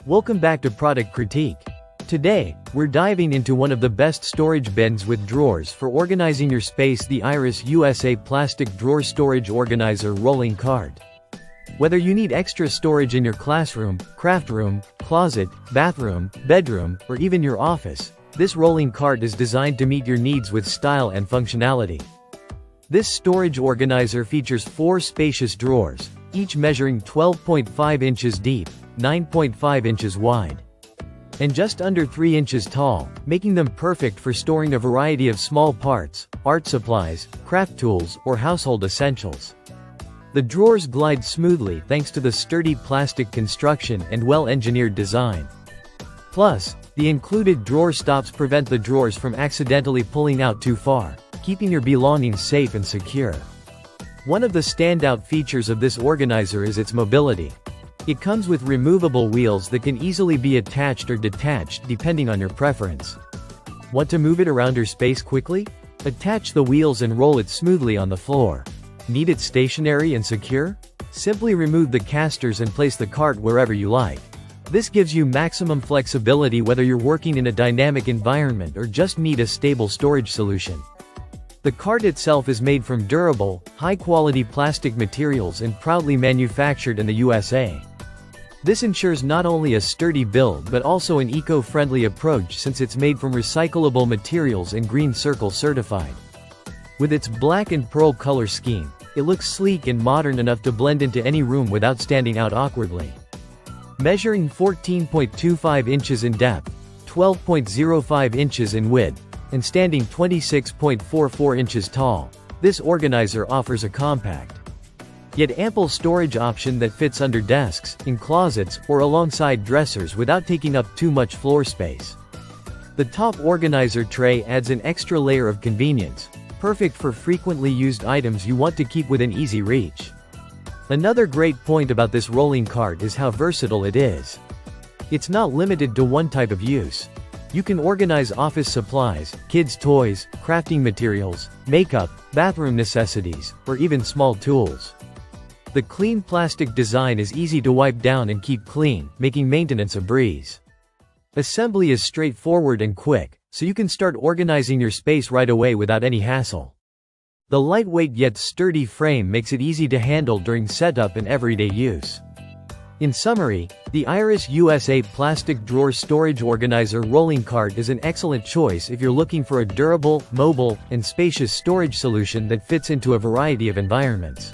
Welcome back to Product Critique. Today, we're diving into one of the best storage bins with drawers for organizing your space, the Iris USA Plastic Drawer Storage Organizer Rolling Cart. Whether you need extra storage in your classroom, craft room, closet, bathroom, bedroom, or even your office, this rolling cart is designed to meet your needs with style and functionality. This storage organizer features 4 spacious drawers, each measuring 12.5 inches deep, 9.5 inches wide, and just under 3 inches tall, making them perfect for storing a variety of small parts, art supplies, craft tools, or household essentials. The drawers glide smoothly thanks to the sturdy plastic construction and well-engineered design. Plus, the included drawer stops prevent the drawers from accidentally pulling out too far, keeping your belongings safe and secure. One of the standout features of this organizer is its mobility. It comes with removable wheels that can easily be attached or detached depending on your preference. Want to move it around your space quickly? Attach the wheels and roll it smoothly on the floor. Need it stationary and secure? Simply remove the casters and place the cart wherever you like. This gives you maximum flexibility whether you're working in a dynamic environment or just need a stable storage solution. The cart itself is made from durable, high-quality plastic materials and proudly manufactured in the USA. This ensures not only a sturdy build but also an eco-friendly approach since it's made from recyclable materials and Green Circle certified. With its black and pearl color scheme, it looks sleek and modern enough to blend into any room without standing out awkwardly. Measuring 14.25 inches in depth, 12.05 inches in width, and standing 26.44 inches tall, this organizer offers a compact, yet ample storage option that fits under desks, in closets, or alongside dressers without taking up too much floor space. The top organizer tray adds an extra layer of convenience, perfect for frequently used items you want to keep within easy reach. Another great point about this rolling cart is how versatile it is. It's not limited to one type of use. You can organize office supplies, kids' toys, crafting materials, makeup, bathroom necessities, or even small tools. The clean plastic design is easy to wipe down and keep clean, making maintenance a breeze. Assembly is straightforward and quick, so you can start organizing your space right away without any hassle. The lightweight yet sturdy frame makes it easy to handle during setup and everyday use. In summary, the Iris USA Plastic Drawer Storage Organizer Rolling Cart is an excellent choice if you're looking for a durable, mobile, and spacious storage solution that fits into a variety of environments.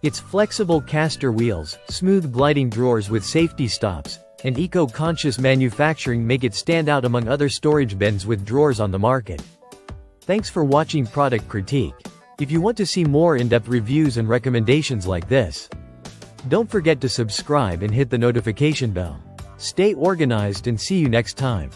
Its flexible caster wheels, smooth gliding drawers with safety stops, and eco-conscious manufacturing make it stand out among other storage bins with drawers on the market. Thanks for watching Product Critique. If you want to see more in-depth reviews and recommendations like this, don't forget to subscribe and hit the notification bell. Stay organized and see you next time.